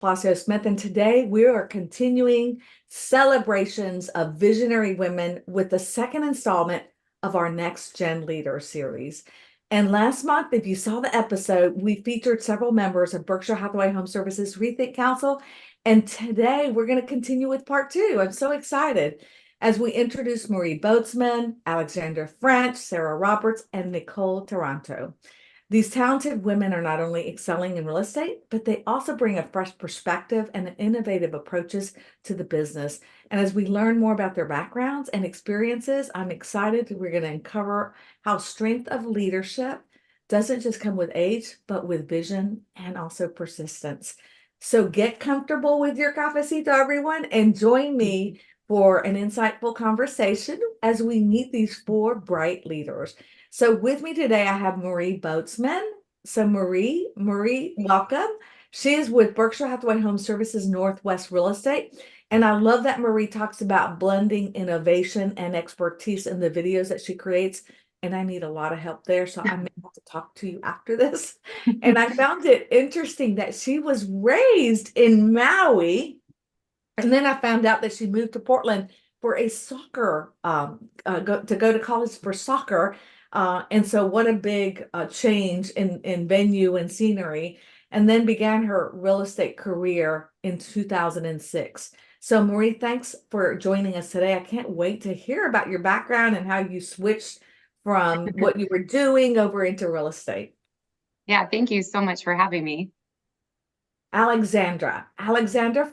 Palacios Smith, and today we are continuing celebrations of visionary women with the second installment of our Next Gen Leader series. And last month, if you saw the episode, we featured several members of Berkshire Hathaway HomeServices ReThink Council. And today we're going to continue with part two. I'm so excited as we introduce Marie Boatsman, Alexandra French, Sarah Roberts, and Nicole Taranto. These talented women are not only excelling in real estate, but they also bring a fresh perspective and innovative approaches to the business. And as we learn more about their backgrounds and experiences, I'm excited that we're going to uncover how strength of leadership doesn't just come with age, but with vision and also persistence. So get comfortable with your cafecito, everyone, and join me for an insightful conversation as we meet these four bright leaders. So with me today, I have Marie Boatsman. So Marie, welcome. She is with Berkshire Hathaway HomeServices Northwest Real Estate. And I love that Marie talks about blending innovation and expertise in the videos that she creates. And I need a lot of help there. So I may have to talk to you after this. And I found it interesting that she was raised in Maui. And then I found out that she moved to Portland for a soccer, go to college for soccer. And so what a big change in venue and scenery, and then began her real estate career in 2006. So Marie, thanks for joining us today. I can't wait to hear about your background and how you switched from what you were doing over into real estate. Yeah, thank you so much for having me. Alexandra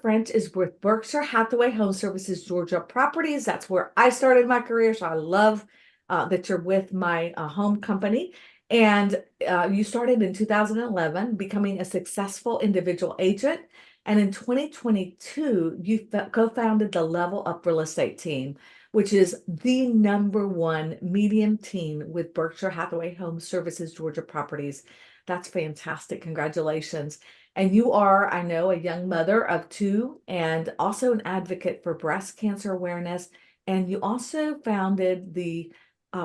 French is with Berkshire Hathaway HomeServices Georgia Properties. That's where I started my career. So I love that you're with my home company. And you started in 2011, becoming a successful individual agent. And in 2022, you co-founded the Level Up Real Estate team, which is the #1 medium team with Berkshire Hathaway HomeServices Georgia Properties. That's fantastic. Congratulations. And you are, I know, a young mother of two and also an advocate for breast cancer awareness. And you also founded the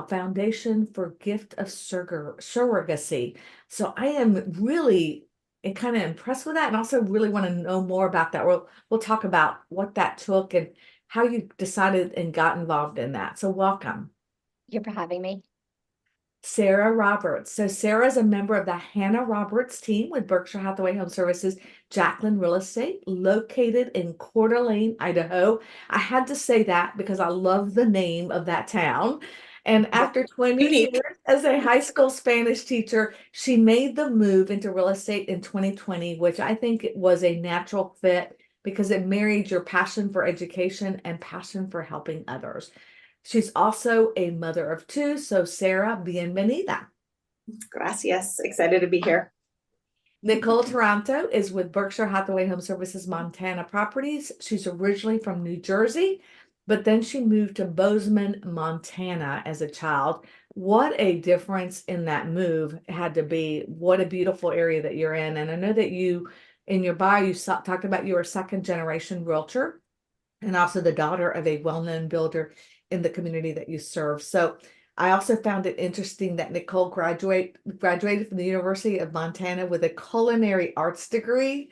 Foundation for Gift of Surrogacy. So I am really kind of impressed with that, and also really want to know more about that. We'll talk about what that took and how you decided and got involved in that. So welcome. Thank you for having me. Sarah Roberts. So Sarah is a member of the Hannah Roberts team with Berkshire Hathaway HomeServices Jacqueline Real Estate, located in Coeur d'Alene, Idaho. I had to say that because I love the name of that town. And after 20 years as a high school Spanish teacher, she made the move into real estate in 2020, which I think was a natural fit because it married your passion for education and passion for helping others. She's also a mother of two. So Sarah, bienvenida. Gracias. Excited to be here. Nicole Taranto is with Berkshire Hathaway HomeServices Montana Properties. She's originally from New Jersey, but then she moved to Bozeman, Montana as a child. What a difference in that move had to be. What a beautiful area that you're in. And I know that you, in your bio, you talked about you were a second generation realtor and also the daughter of a well-known builder in the community that you serve. So I also found it interesting that Nicole graduated from the University of Montana with a culinary arts degree,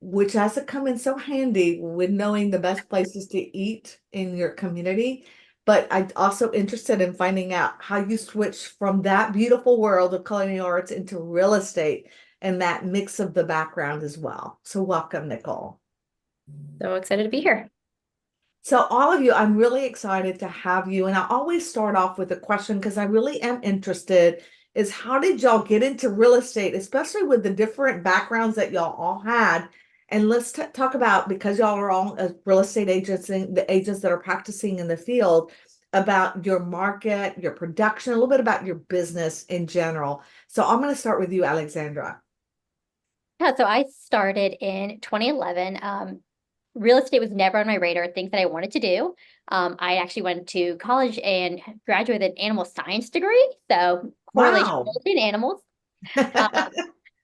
which has to come in so handy with knowing the best places to eat in your community. But I'm also interested in finding out how you switched from that beautiful world of culinary arts into real estate and that mix of the background as well. So welcome, Nicole. So excited to be here. So all of you, I'm really excited to have you. And I always start off with a question because I really am interested is how did y'all get into real estate, especially with the different backgrounds that y'all all had? And let's talk about, because y'all are all real estate agents and the agents that are practicing in the field, about your market, your production, a little bit about your business in general. So I'm going to start with you, Alexandra. Yeah, so I started in 2011. Real estate was never on my radar, things that I wanted to do. I actually went to college and graduated an animal science degree, so correlation in animals.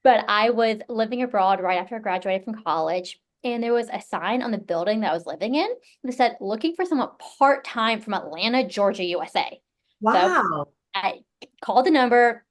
But I was living abroad right after I graduated from college, and there was a sign on the building that I was living in that said, looking for someone part-time from Atlanta, Georgia, USA. Wow. So I called the number.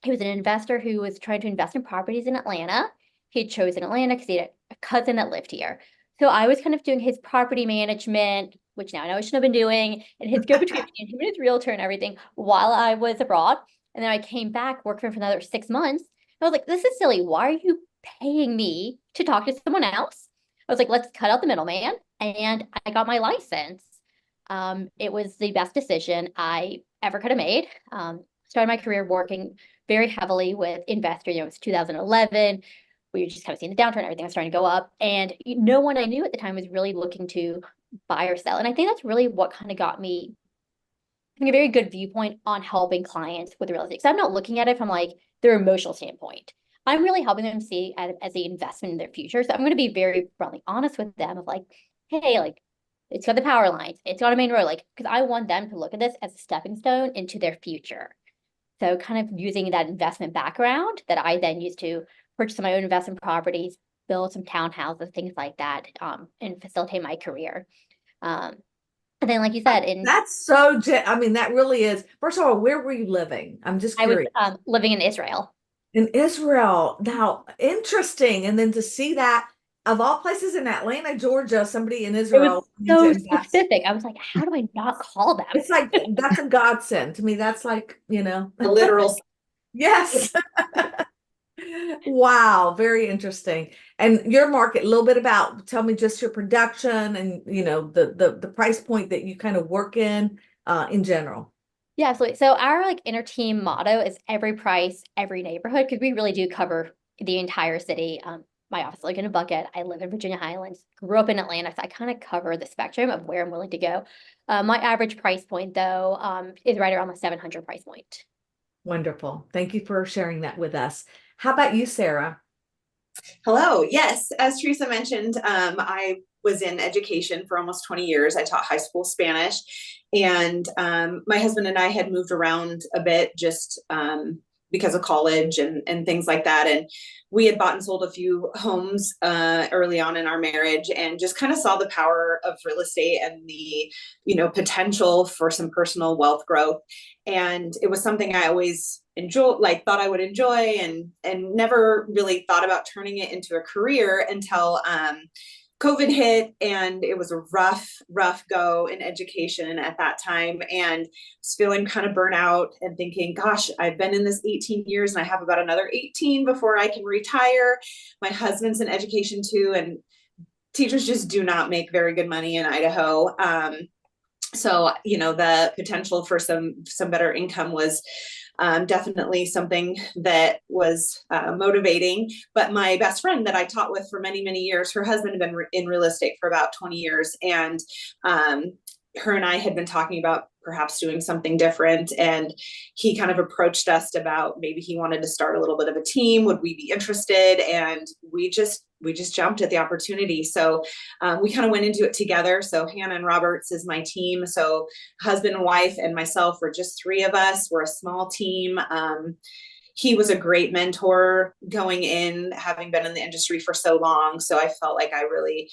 He was an investor who was trying to invest in properties in Atlanta. He had chosen Atlanta because he had a cousin that lived here. So I was kind of doing his property management, which now I know I shouldn't have been doing, and his go-between between him and his realtor and everything while I was abroad. And then I came back, worked for him for another 6 months. I was like, this is silly. Why are you paying me to talk to someone else? I was like, let's cut out the middleman. And I got my license. It was the best decision I ever could have made. Started my career working very heavily with investors. It was 2011. We were just kind of seeing the downturn, everything was starting to go up. And no one I knew at the time was really looking to buy or sell. And I think that's really what kind of got me having a very good viewpoint on helping clients with real estate. Because I'm not looking at it from like their emotional standpoint. I'm really helping them see it as an investment in their future. So I'm going to be very bluntly honest with them of like, hey, like, it's got the power lines, it's got a main road, like, because I want them to look at this as a stepping stone into their future. So kind of using that investment background that I then use to purchase my own investment properties, build some townhouses, things like that, and facilitate my career. And then, like you said, That's so, I mean, that really is. First of all, where were you living? I'm just curious. I was living in Israel. In Israel. Now, interesting. And then to see that, of all places in Atlanta, Georgia, somebody in Israel. It was so specific. I was like, how do I not call them? It's like, that's a godsend to me. That's like, A literal. Yes. Wow, very interesting. And your market, a little bit about, tell me just your production and the price point that you kind of work in general. Yeah, absolutely. So our like inner team motto is every price, every neighborhood, because we really do cover the entire city. My office is like in a bucket. I live in Virginia Highlands, grew up in Atlanta, so I kind of cover the spectrum of where I'm willing to go. My average price point though is right around the 700 price point. Wonderful. Thank you for sharing that with us. How about you, Sarah? Hello. Yes, as Teresa mentioned, I was in education for almost 20 years. I taught high school Spanish, and my husband and I had moved around a bit just because of college and things like that. And we had bought and sold a few homes early on in our marriage, and just kind of saw the power of real estate and the, potential for some personal wealth growth. And it was something I always thought I would enjoy, and never really thought about turning it into a career until COVID hit, and it was a rough go in education at that time, and was feeling kind of burnt out and thinking, gosh, I've been in this 18 years and I have about another 18 before I can retire. My husband's in education too, and teachers just do not make very good money in Idaho. So, the potential for some better income was definitely something that was motivating. But my best friend that I taught with for many, many years, her husband had been in real estate for about 20 years. And her and I had been talking about perhaps doing something different. And he kind of approached us about maybe he wanted to start a little bit of a team. Would we be interested? And we just jumped at the opportunity. So we kind of went into it together. So Hannah and Roberts is my team. So husband and wife and myself were just three of us. We're a small team. He was a great mentor going in, having been in the industry for so long. So I felt like I really,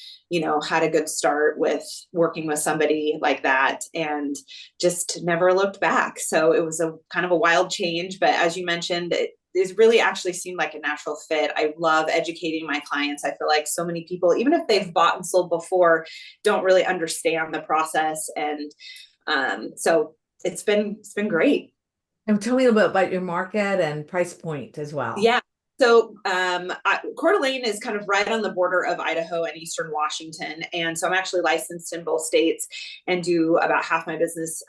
had a good start with working with somebody like that, and just never looked back. So it was a kind of a wild change. But as you mentioned, it really actually seemed like a natural fit. I love educating my clients. I feel like so many people, even if they've bought and sold before, don't really understand the process. And so it's been great. And tell me a little bit about your market and price point as well. Yeah. So Coeur d'Alene is kind of right on the border of Idaho and Eastern Washington. And so I'm actually licensed in both states and do about half my business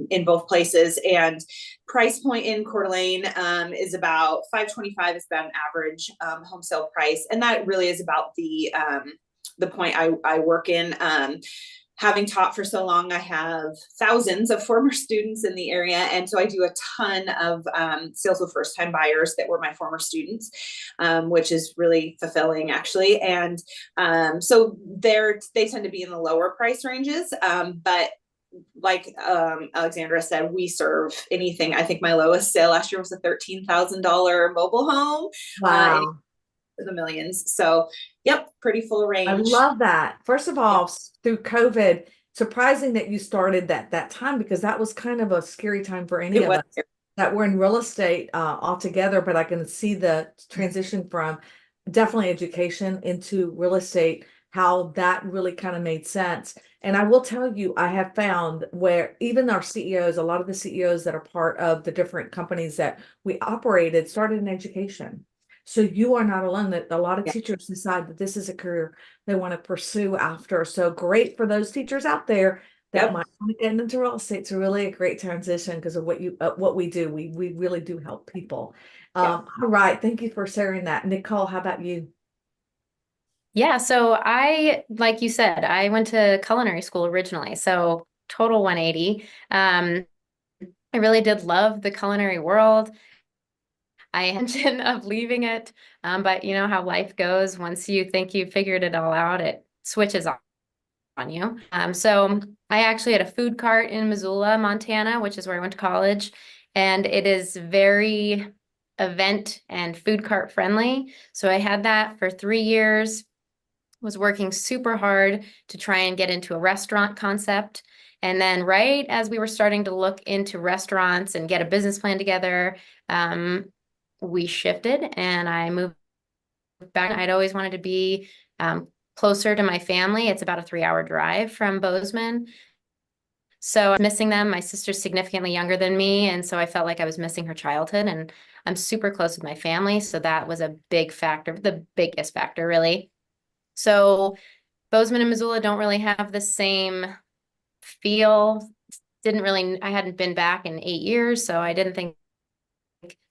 in both places. And price point in Coeur d'Alene is about $525 is about an average home sale price. And that really is about the point I work in. Having taught for so long, I have thousands of former students in the area. And so I do a ton of sales with first-time buyers that were my former students, which is really fulfilling, actually. And so they tend to be in the lower price ranges. But like Alexandra said, we serve anything. I think my lowest sale last year was a $13,000 mobile home. Wow. The millions. So, yep, pretty full range. I love that. First of all, through COVID, surprising that you started that time, because that was kind of a scary time for any of us that were in real estate altogether. But I can see the transition from definitely education into real estate, how that really kind of made sense. And I will tell you, I have found where even our CEOs, a lot of the CEOs that are part of the different companies that we operated started in education. So you are not alone, that a lot of Yeah. teachers decide that this is a career they want to pursue after. So great for those teachers out there that Yep. might want to get into real estate. It's really a great transition because of what we do. We really do help people. Yep. All right. Thank you for sharing that. Nicole, how about you? Yeah, so like you said, I went to culinary school originally, so total 180. I really did love the culinary world. I had intention of leaving it, but you know how life goes. Once you think you've figured it all out, it switches on you. So I actually had a food cart in Missoula, Montana, which is where I went to college, and it is very event and food cart friendly. So I had that for 3 years, was working super hard to try and get into a restaurant concept. And then right as we were starting to look into restaurants and get a business plan together, we shifted and I moved back. I'd always wanted to be closer to my family. It's about a 3-hour drive from Bozeman. So I was missing them. My sister's significantly younger than me, and so I felt like I was missing her childhood. And I'm super close with my family, so that was a big factor, the biggest factor, really. So Bozeman and Missoula don't really have the same feel. I hadn't been back in 8 years, so I didn't think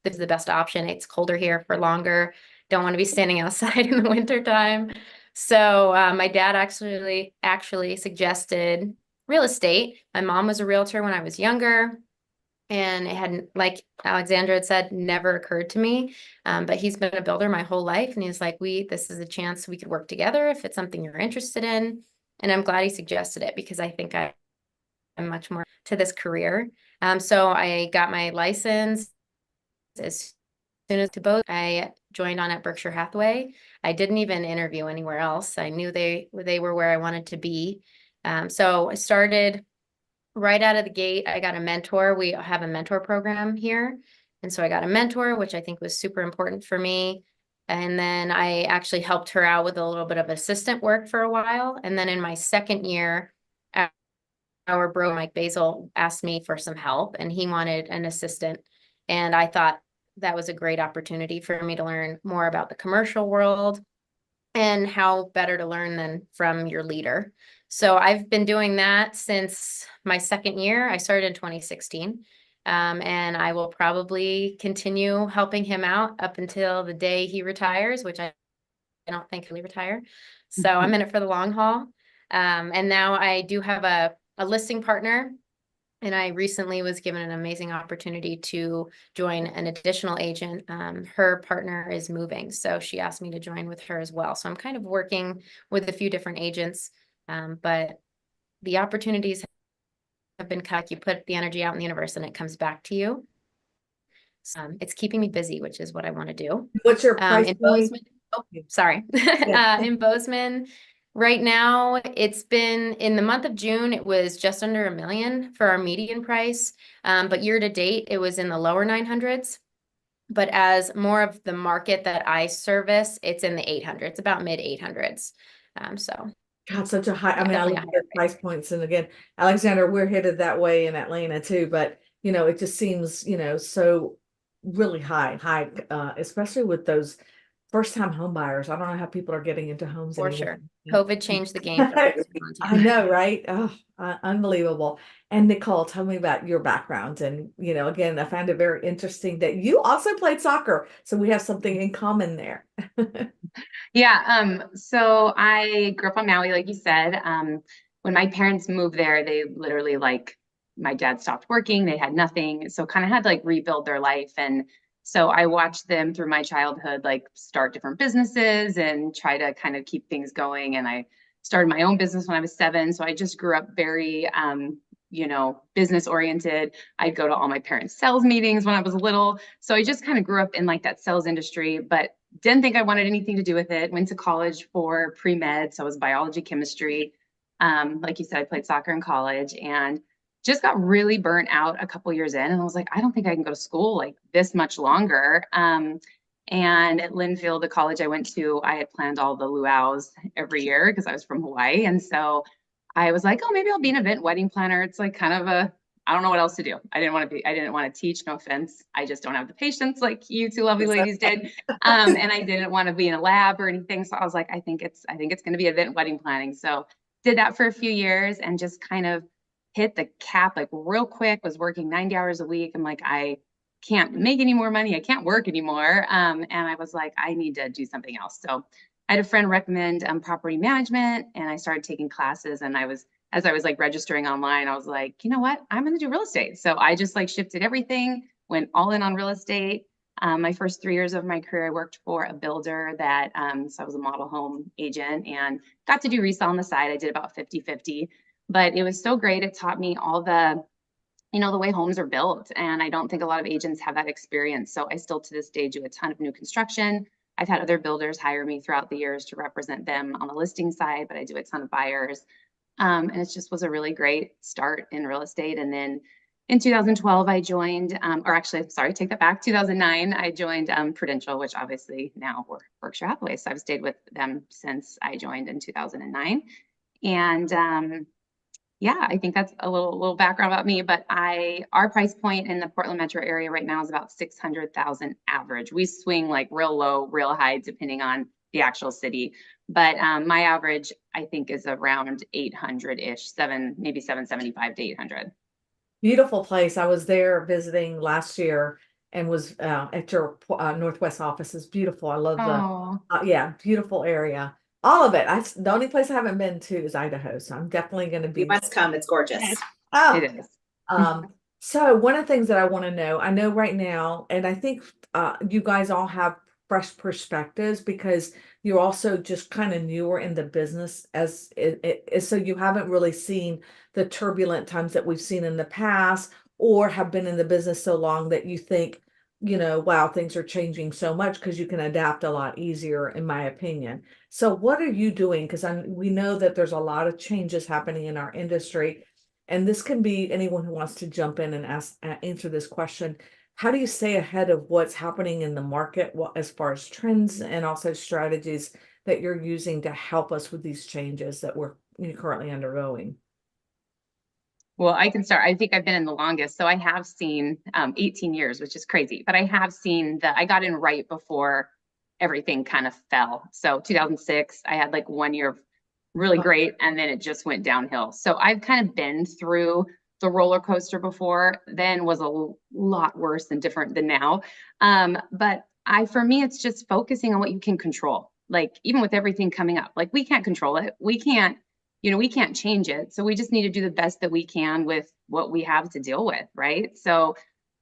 this is the best option. It's colder here for longer. Don't want to be standing outside in the winter time. So my dad actually suggested real estate. My mom was a realtor when I was younger, and it hadn't, like Alexandra had said, never occurred to me. But he's been a builder my whole life, and he's like, this is a chance we could work together if it's something you're interested in. And I'm glad he suggested it because I think I'm much more to this career. So I got my license as soon as to both. I joined on at Berkshire Hathaway. I didn't even interview anywhere else. I knew they were where I wanted to be. So I started right out of the gate. I got a mentor. We have a mentor program here. And so I got a mentor, which I think was super important for me. And then I actually helped her out with a little bit of assistant work for a while. And then in my second year, our bro, Mike Basil, asked me for some help and he wanted an assistant. And I thought that was a great opportunity for me to learn more about the commercial world and how better to learn than from your leader. So I've been doing that since my second year. I started in 2016. And I will probably continue helping him out up until the day he retires, which I don't think he'll retire. So I'm in it for the long haul. And now I do have a listing partner, and I recently was given an amazing opportunity to join an additional agent. Her partner is moving, so she asked me to join with her as well. So I'm kind of working with a few different agents, but the opportunities have been kind of, you put the energy out in the universe and it comes back to you. It's keeping me busy, which is what I want to do. What's your price In point? Bozeman, sorry. Yeah. In Bozeman, right now, it's been in the month of June, it was just under $1 million for our median price. But year to date, it was in the lower 900s. But as more of the market that I service, it's in the 800s, about mid 800s. So God, such a high, I yeah, mean, I definitely love a your higher price points. And again, Alexander, we're headed that way in Atlanta too, but it just seems, so really high, especially with those first time home buyers. I don't know how people are getting into homes for anymore. sure. COVID changed the game for us in I Montana. know, right? Oh, unbelievable. And Nicole, tell me about your background. And, again, I found it very interesting that you also played soccer. So we have something in common there. Yeah, so I grew up on Maui, like you said. When my parents moved there, they literally my dad stopped working, they had nothing, so kind of had to rebuild their life. And so I watched them through my childhood, start different businesses and try to kind of keep things going. And I started my own business when I was 7. So I just grew up very, business oriented. I'd go to all my parents' sales meetings when I was little. So I just kind of grew up in that sales industry, but didn't think I wanted anything to do with it. Went to college for pre-med. So it was biology, chemistry. Like you said, I played soccer in college and just got really burnt out a couple years in. And I was like, I don't think I can go to school this much longer. And at Linfield, the college I went to, I had planned all the luau's every year because I was from Hawaii. And so I was like, oh, maybe I'll be an event wedding planner. It's like kind of I don't know what else to do. I didn't want to teach, no offense. I just don't have the patience like you two lovely ladies did. And I didn't want to be in a lab or anything. So I was like, I think it's going to be event wedding planning. So did that for a few years and just kind of hit the cap like real quick, was working 90 hours a week. I'm like, I can't make any more money. I can't work anymore. And I was like, I need to do something else. So I had a friend recommend property management, and I started taking classes. And as I was like registering online, I was like, you know what, I'm going to do real estate. So I just like shifted everything, went all in on real estate. My first 3 years of my career, I worked for a builder that, so I was a model home agent and got to do resale on the side. I did about 50-50, but it was so great. It taught me all the way homes are built. And I don't think a lot of agents have that experience. So I still to this day do a ton of new construction. I've had other builders hire me throughout the years to represent them on the listing side, but I do a ton of buyers. And it just was a really great start in real estate. And then in 2012, I joined, or actually, sorry, take that back. 2009, I joined Prudential, which obviously now we're Berkshire Hathaway. So I've stayed with them since I joined in 2009. And yeah, I think that's a little background about me, but our price point in the Portland metro area right now is about 600,000 average. We swing like real low, real high, depending on the actual city. But my average, I think, is around 800-ish, maybe 775 to 800. Beautiful place. I was there visiting last year and was at your Northwest office. Is beautiful. I love yeah, beautiful area. All of it. The only place I haven't been to is Idaho, so I'm definitely going to be. You must come. It's gorgeous. Oh, it is. So one of the things that I want to know, I know right now, and I think you guys all have fresh perspectives because you're also just kind of newer in the business so you haven't really seen the turbulent times that we've seen in the past, or have been in the business so long that you think, wow, things are changing so much, because you can adapt a lot easier, in my opinion. So what are you doing? Because we know that there's a lot of changes happening in our industry, and this can be anyone who wants to jump in and answer this question. How do you stay ahead of what's happening in the market, as far as trends and also strategies that you're using to help us with these changes that we're currently undergoing? Well, I can start. I think I've been in the longest. So I have seen 18 years, which is crazy, but I have seen I got in right before everything kind of fell. So 2006, I had like 1 year of really great, and then it just went downhill. So I've kind of been through the roller coaster before, then was a lot worse and different than now. But for me, it's just focusing on what you can control. Like even with everything coming up, like we can't control it. We can't change it. So we just need to do the best that we can with what we have to deal with, right? So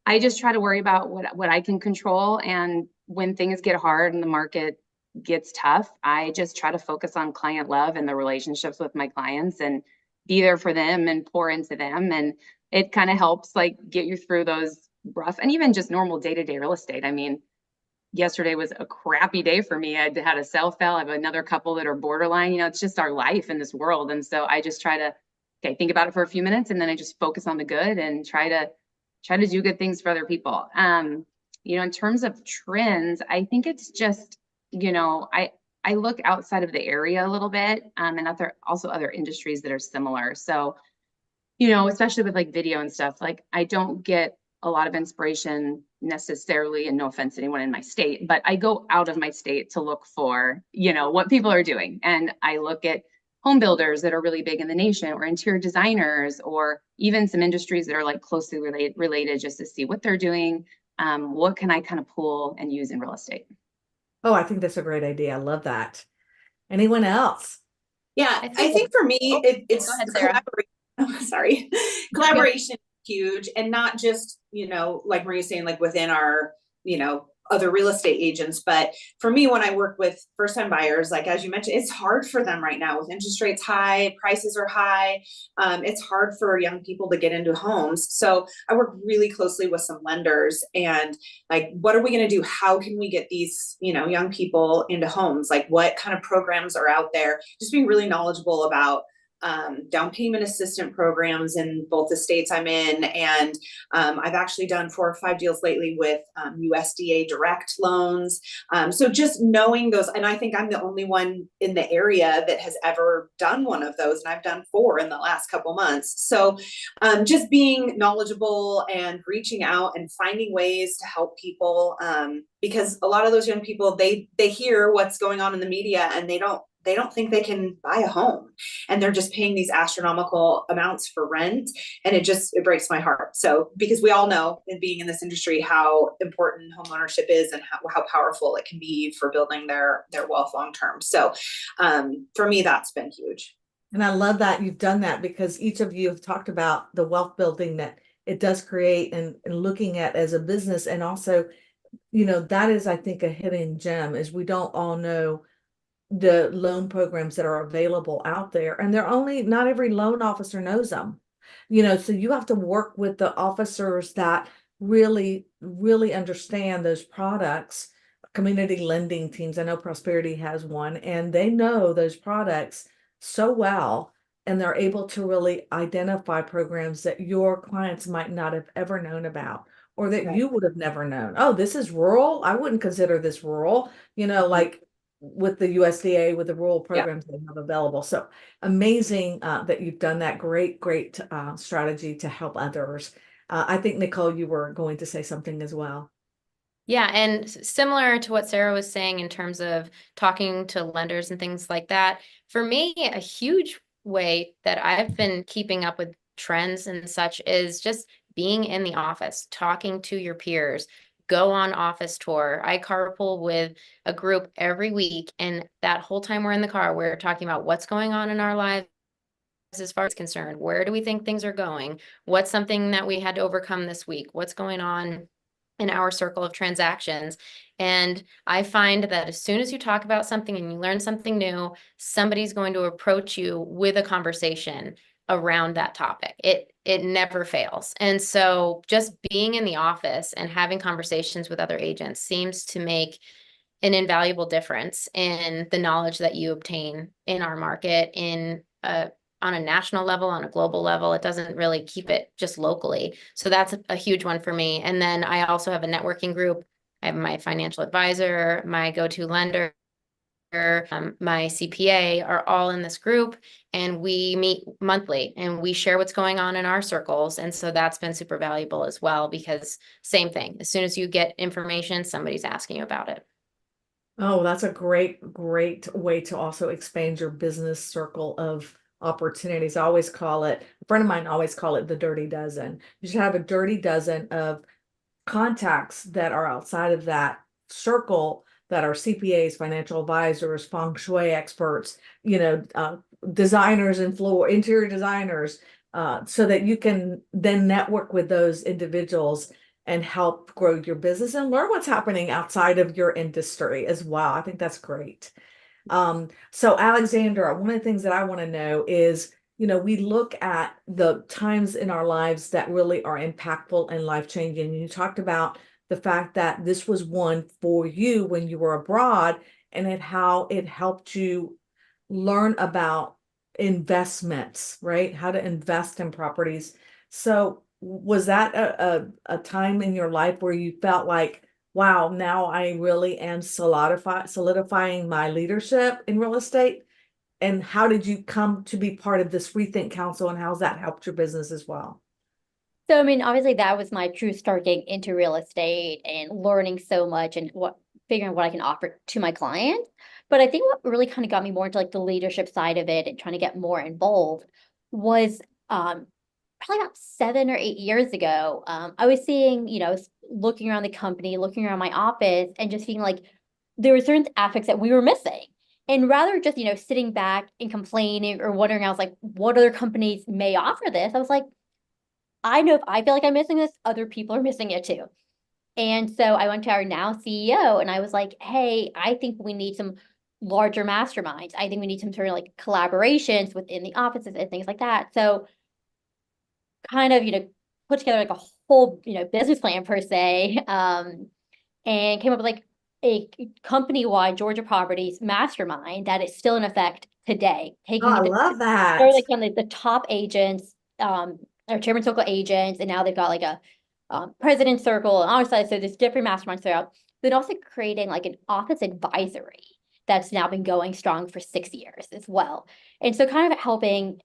I just try to worry about what I can control. And when things get hard and the market gets tough, I just try to focus on client love and the relationships with my clients and be there for them and pour into them. And it kind of helps like get you through those rough and even just normal day-to-day real estate. I mean, yesterday was a crappy day for me. I had a sale fail. I have another couple that are borderline. It's just our life in this world. And so I just try to think about it for a few minutes, and then I just focus on the good and try to do good things for other people. In terms of trends, I think it's just, I look outside of the area a little bit, and also other industries that are similar. So, especially with like video and stuff, like I don't get a lot of inspiration necessarily, and no offense to anyone in my state, but I go out of my state to look for, what people are doing. And I look at home builders that are really big in the nation, or interior designers, or even some industries that are like closely related, just to see what they're doing. What can I kind of pull and use in real estate? Oh, I think that's a great idea. I love that. Anyone else? Yeah, I think for me, it's go ahead, Sarah. Sorry. Collaboration is huge, and not just, like Maria's saying, like within our, other real estate agents. But for me, when I work with first-time buyers, like, as you mentioned, it's hard for them right now with interest rates high, prices are high. It's hard for young people to get into homes. So I work really closely with some lenders, and like, what are we going to do? How can we get these, young people into homes? Like, what kind of programs are out there? Just being really knowledgeable about down payment assistant programs in both the states I'm in. And I've actually done 4 or 5 deals lately with USDA direct loans. So just knowing those, and I think I'm the only one in the area that has ever done one of those. And I've done 4 in the last couple months. So just being knowledgeable and reaching out and finding ways to help people, because a lot of those young people, they hear what's going on in the media and they don't think they can buy a home, and they're just paying these astronomical amounts for rent. And it breaks my heart. So, because we all know, in being in this industry, how important home ownership is and how powerful it can be for building their wealth long term. So for me, that's been huge. And I love that you've done that, because each of you have talked about the wealth building that it does create, and looking at as a business. And also, that is, I think, a hidden gem, is we don't all know the loan programs that are available out there, and not every loan officer knows them. So you have to work with the officers that really understand those products. Community lending teams, I know Prosperity has one, and they know those products so well, and they're able to really identify programs that your clients might not have ever known about, or that Right. you would have never known. Oh, this is rural, I wouldn't consider this rural, like with the USDA, with the rural programs they have available. So amazing that you've done that. Great strategy to help others. I think, Nicole, you were going to say something as well. Yeah, and similar to what Sarah was saying in terms of talking to lenders and things like that, for me, a huge way that I've been keeping up with trends and such is just being in the office, talking to your peers, go on office tour. I carpool with a group every week, and that whole time we're in the car, we're talking about what's going on in our lives as far as concerned. Where do we think things are going? What's something that we had to overcome this week? What's going on in our circle of transactions? And I find that as soon as you talk about something and you learn something new, somebody's going to approach you with a conversation around that topic. It never fails. And so just being in the office and having conversations with other agents seems to make an invaluable difference in the knowledge that you obtain in our market, on a national level, on a global level. It doesn't really keep it just locally. So that's a huge one for me. And then I also have a networking group. I have my financial advisor, my go-to lender, my CPA are all in this group, and we meet monthly and we share what's going on in our circles. And so that's been super valuable as well, because same thing, as soon as you get information, somebody's asking you about it. Oh, that's a great way to also expand your business circle of opportunities. I always call it, a friend of mine always call it the dirty dozen. You should have a dirty dozen of contacts that are outside of that circle, that are CPAs, financial advisors, feng shui experts, designers and interior designers, so that you can then network with those individuals and help grow your business and learn what's happening outside of your industry as well. I think that's great. So Alexandra, one of the things that I want to know is, we look at the times in our lives that really are impactful and life-changing. You talked about the fact that this was one for you when you were abroad, and how it helped you learn about investments, right? How to invest in properties. So was that a time in your life where you felt like, wow, now I really am solidifying my leadership in real estate? And how did you come to be part of this ReThink Council, and how's that helped your business as well? So, I mean, obviously that was my true start getting into real estate and learning so much and figuring what I can offer to my clients. But I think what really kind of got me more into like the leadership side of it and trying to get more involved was probably about 7 or 8 years ago. I was seeing, looking around the company, looking around my office, and just feeling like there were certain aspects that we were missing. And rather just, sitting back and complaining or wondering, I was like, what other companies may offer this? I was like, I know if I feel like I'm missing this, other people are missing it too. And so I went to our now CEO and I was like, hey, I think we need some larger masterminds. I think we need some sort of like collaborations within the offices and things like that. So kind of, put together like a whole, business plan per se, and came up with like a company-wide Georgia Properties mastermind that is still in effect today, Oh, taking I the love they're like that. on the top agents, or chairman circle agents, and now they've got like a president circle on our side. So there's different masterminds throughout. Then also creating like an office advisory that's now been going strong for 6 years as well. And so kind of helping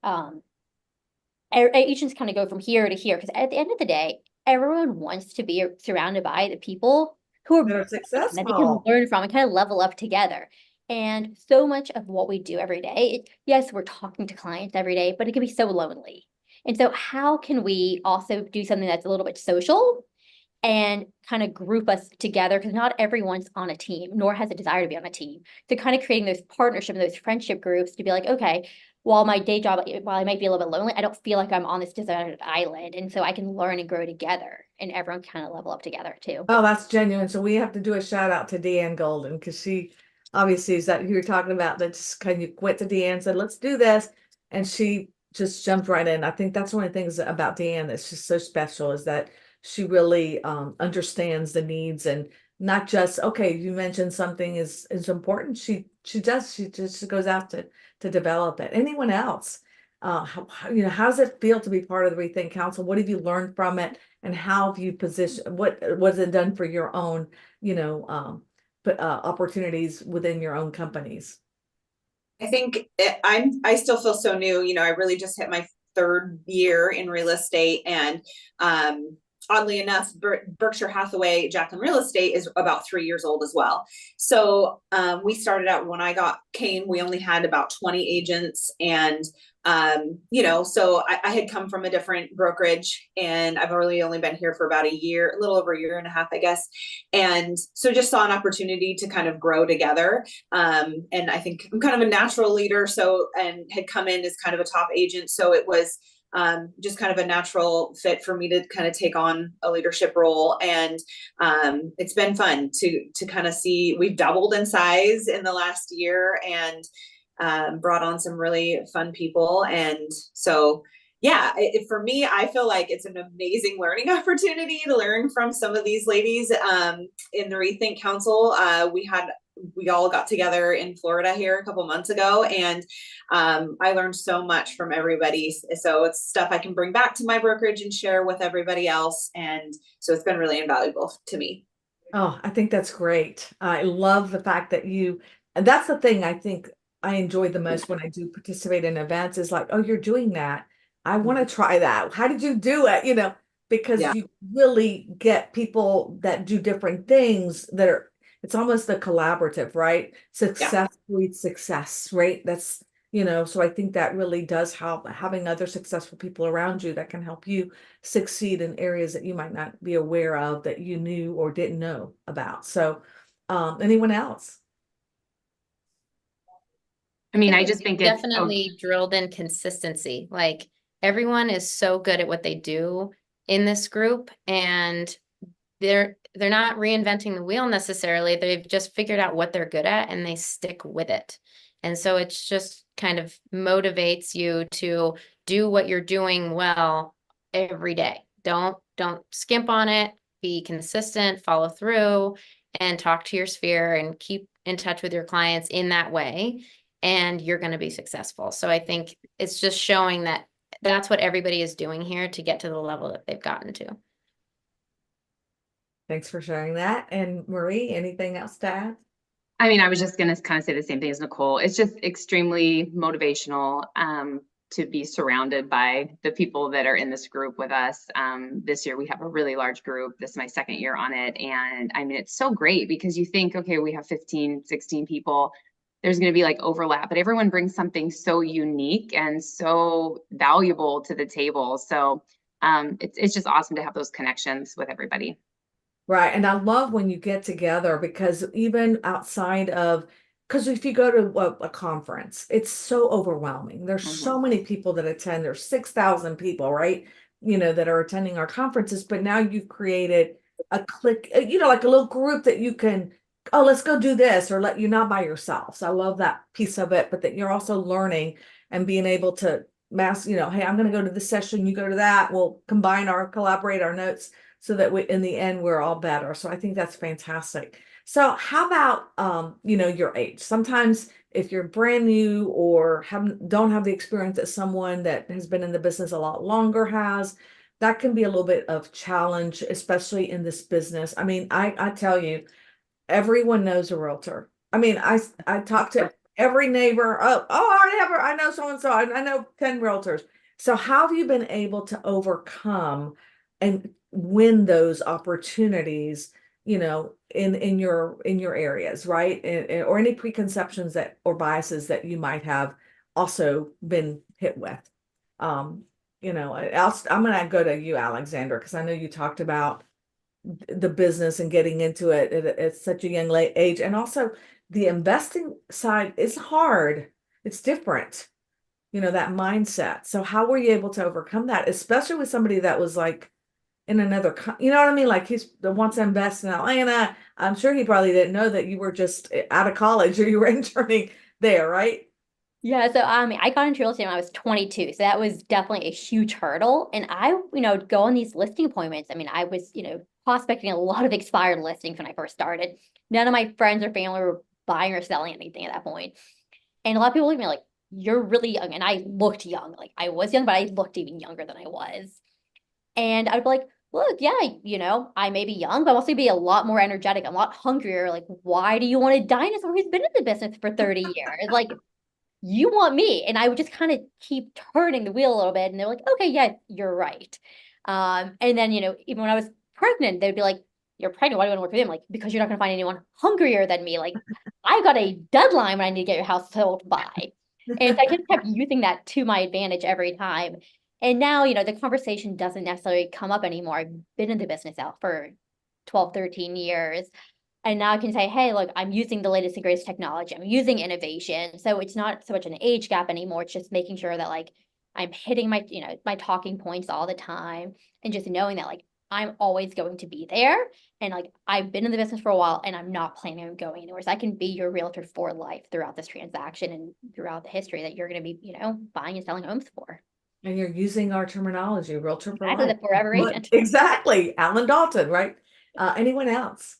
agents kind of go from here to here, because at the end of the day, everyone wants to be surrounded by the people who are That are that they can successful. learn from and kind of level up together. And so much of what we do every day, yes, we're talking to clients every day, but it can be so lonely. And so how can we also do something that's a little bit social and kind of group us together? Because not everyone's on a team, nor has a desire to be on a team. So kind of creating those partnership, those friendship groups to be like, okay, while my day job, while I might be a little bit lonely, I don't feel like I'm on this deserted island. And so I can learn and grow together, and everyone kind of level up together too. Oh, that's genuine. So we have to do a shout out to Deanne Golden, because she obviously is that who you're talking about, that just kind of went to Deanne and said, let's do this. And she just jumped right in. I think that's one of the things about Deanne that's just so special, is that she really understands the needs, and not just, okay, you mentioned something is important. She just goes out to develop it. Anyone else? How does it feel to be part of the Rethink Council? What have you learned from it? And how have you positioned, what was it done for your own, but opportunities within your own companies? I think I still feel so new. I really just hit my third year in real estate, and oddly enough, Berkshire Hathaway Jacqueline Real Estate is about 3 years old as well. So we started out when I came, we only had about 20 agents, and so I had come from a different brokerage, and I've really only been here for about a year, a little over a year and a half, I guess. And so just saw an opportunity to kind of grow together. And I think I'm kind of a natural leader, and had come in as kind of a top agent. So it was just kind of a natural fit for me to kind of take on a leadership role. And it's been fun to kind of see, we've doubled in size in the last year, and brought on some really fun people. And so, yeah, for me, I feel like it's an amazing learning opportunity to learn from some of these ladies in the Rethink Council. We all got together in Florida here a couple months ago, and I learned so much from everybody. So it's stuff I can bring back to my brokerage and share with everybody else. And so it's been really invaluable to me. Oh, I think that's great. I love the fact that and that's the thing I think I enjoy the most when I do participate in events, is like, oh, you're doing that. I want to try that. How did you do it? Because Yeah. you really get people that do different things it's almost a collaborative, right? Success breeds success, right? So I think that really does help, having other successful people around you that can help you succeed in areas that you might not be aware of, that you knew or didn't know about. So, anyone else? I mean, I just think it's definitely drilled in consistency. Like, everyone is so good at what they do in this group, and they're not reinventing the wheel necessarily. They've just figured out what they're good at, and they stick with it. And so it's just kind of motivates you to do what you're doing well every day. Don't skimp on it. Be consistent, follow through, and talk to your sphere, and keep in touch with your clients in that way, and you're going to be successful. So I think it's just showing that that's what everybody is doing here to get to the level that they've gotten to. Thanks for sharing that. And Marie, anything else to add? I mean, I was just going to kind of say the same thing as Nicole. It's just extremely motivational to be surrounded by the people that are in this group with us. This year, we have a really large group. This is my second year on it. And I mean, it's so great, because you think, okay, we have 15, 16 people. There's going to be like overlap, but everyone brings something so unique and so valuable to the table. So it's just awesome to have those connections with everybody. Right. And I love when you get together, because even outside of, because if you go to a conference, it's so overwhelming. There's so many people that attend. There's 6,000 people, right? That are attending our conferences. But now you've created a clique, like a little group that you can, oh, let's go do this, or you're not by yourself. So I love that piece of it, but that you're also learning and being able to hey, I'm going to go to this session, you go to that. We'll collaborate our notes, so that in the end, we're all better. So I think that's fantastic. So how about your age? Sometimes if you're brand new or don't have the experience that someone that has been in the business a lot longer has, that can be a little bit of challenge, especially in this business. I mean, I tell you, everyone knows a realtor. I mean, I talk to every neighbor. I know so and so. I know 10 realtors. So how have you been able to overcome and win those opportunities, in your areas, right? Or any preconceptions that or biases that you might have also been hit with. I'm gonna go to you, Alexander, because I know you talked about the business and getting into it at such a young late age. And also the investing side is hard. It's different, that mindset. So how were you able to overcome that, especially with somebody that was like in another, you know what I mean? Like he's the wants to invest in Atlanta. I'm sure he probably didn't know that you were just out of college or you were interning there, right? Yeah, so I got into real estate when I was 22, so that was definitely a huge hurdle. And I, go on these listing appointments. I mean, I was, prospecting a lot of expired listings when I first started. None of my friends or family were buying or selling anything at that point. And a lot of people look at me like, "You're really young," and I looked young. Like I was young, but I looked even younger than I was. And I'd be like, "Look, yeah, I may be young, but I'm also be a lot more energetic, a lot hungrier. Like, why do you want a dinosaur who's been in the business for 30 years? Like, you want me." And I would just kind of keep turning the wheel a little bit. And they're like, "Okay, yeah, you're right." And then, even when I was pregnant, they'd be like, "You're pregnant. Why do you want to work for them?" Like, "Because you're not going to find anyone hungrier than me. Like, I got a deadline when I need to get your house sold by." And so I just kept using that to my advantage every time. And now, the conversation doesn't necessarily come up anymore. I've been in the business out for 12, 13 years. And now I can say, "Hey, look, I'm using the latest and greatest technology. I'm using innovation." So it's not so much an age gap anymore. It's just making sure that like I'm hitting my, my talking points all the time, and just knowing that like I'm always going to be there. And like I've been in the business for a while and I'm not planning on going anywhere. So I can be your realtor for life throughout this transaction and throughout the history that you're going to be, buying and selling homes for. And you're using our terminology, realtor for Exactly, life. the forever agent. Exactly. Alan Dalton, right? Anyone else?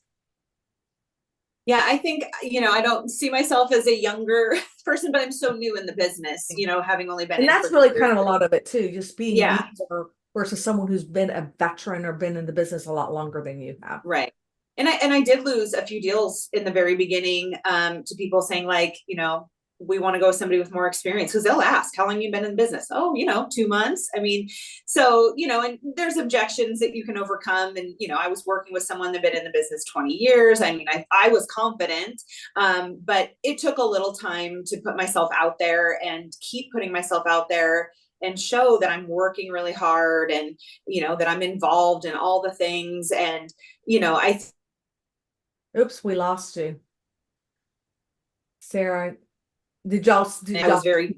Yeah, I think, I don't see myself as a younger person, but I'm so new in the business, having only been And in that's for really 2 kind of a years. lot of it too, just being Yeah. younger versus someone who's been a veteran or been in the business a lot longer than you have. Right. And I did lose a few deals in the very beginning, to people saying like, we want to go with somebody with more experience, because they'll ask, "How long you been in business?" "Oh, 2 months." I mean, so, and there's objections that you can overcome. And, I was working with someone that been in the business 20 years. I mean, I was confident, but it took a little time to put myself out there and keep putting myself out there and show that I'm working really hard, and, that I'm involved in all the things. And, Oops, we lost you. Sarah, I was very,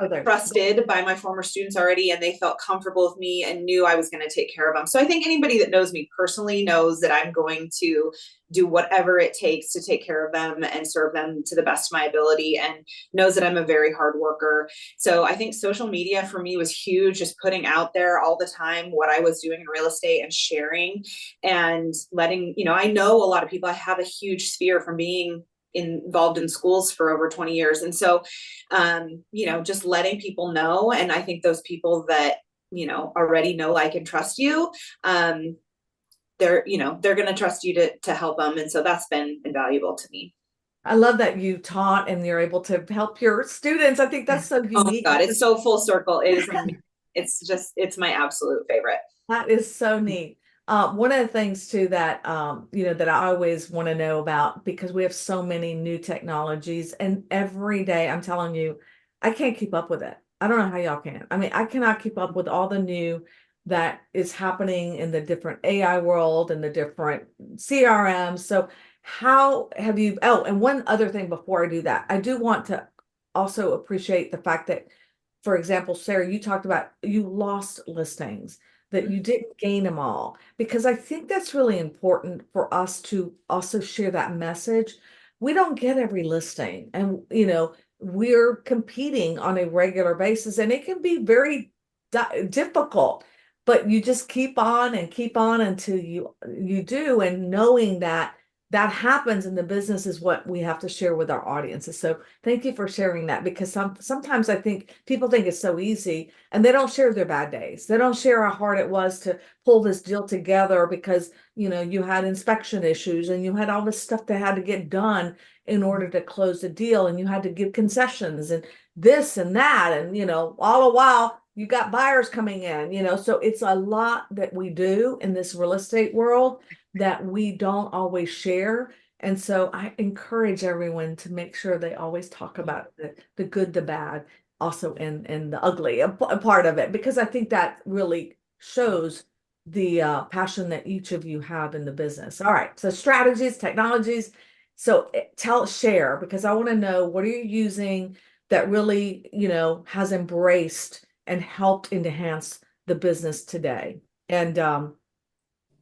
there. trusted by my former students already, and they felt comfortable with me and knew I was going to take care of them. So I think anybody that knows me personally knows that I'm going to do whatever it takes to take care of them and serve them to the best of my ability, and knows that I'm a very hard worker. So I think social media for me was huge, just putting out there all the time what I was doing in real estate and sharing and letting, I know a lot of people. I have a huge sphere from being involved in schools for over 20 years. And so, just letting people know. And I think those people that, already know, like, and trust you, they're going to trust you to help them. And so that's been invaluable to me. I love that you taught and you're able to help your students. I think that's so Oh my unique. God, it's so full circle. It is, it's my absolute favorite. That is so neat. One of the things too that that I always want to know about, because we have so many new technologies, and every day I'm telling you, I can't keep up with it. I don't know how y'all can. I mean, I cannot keep up with all the new that is happening in the different AI world and the different CRMs. So how have you, oh, and one other thing before I do that, I do want to also appreciate the fact that, for example, Sarah, you talked about you lost listings, that you didn't gain them all, because I think that's really important for us to also share that message. We don't get every listing, and we're competing on a regular basis, and it can be very difficult, but you just keep on and keep on until you do, and knowing that that happens in the business is what we have to share with our audiences. So thank you for sharing that, because sometimes I think people think it's so easy and they don't share their bad days. They don't share how hard it was to pull this deal together because, you know, you had inspection issues and you had all this stuff that had to get done in order to close the deal, and you had to give concessions and this and that, and, you know, all the while you got buyers coming in, you know. So it's a lot that we do in this real estate world that we don't always share. And so I encourage everyone to make sure they always talk about the good, the bad, also in the ugly a part of it, because I think that really shows the passion that each of you have in the business. All right, so strategies, technologies. So share, because I want to know, what are you using that really, you know, has embraced and helped enhance the business today? And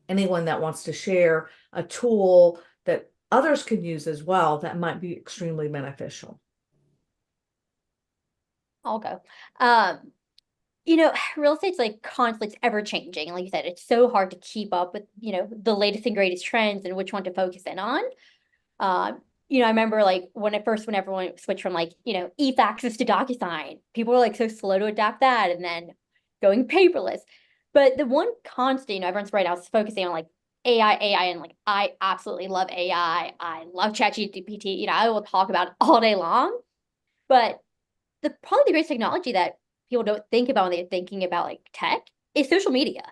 anyone that wants to share a tool that others can use as well that might be extremely beneficial. I'll go. You know, real estate's like constantly, it's ever changing. Like you said, it's so hard to keep up with, you know, the latest and greatest trends and which one to focus in on. You know, I remember like when everyone switched from like, you know, e-faxes to DocuSign, people were like so slow to adapt that, and then going paperless. But the one constant, you know, everyone's right now is focusing on like AI, and like I absolutely love AI. I love ChatGPT. You know, I will talk about it all day long. But probably the greatest technology that people don't think about when they're thinking about like tech is social media.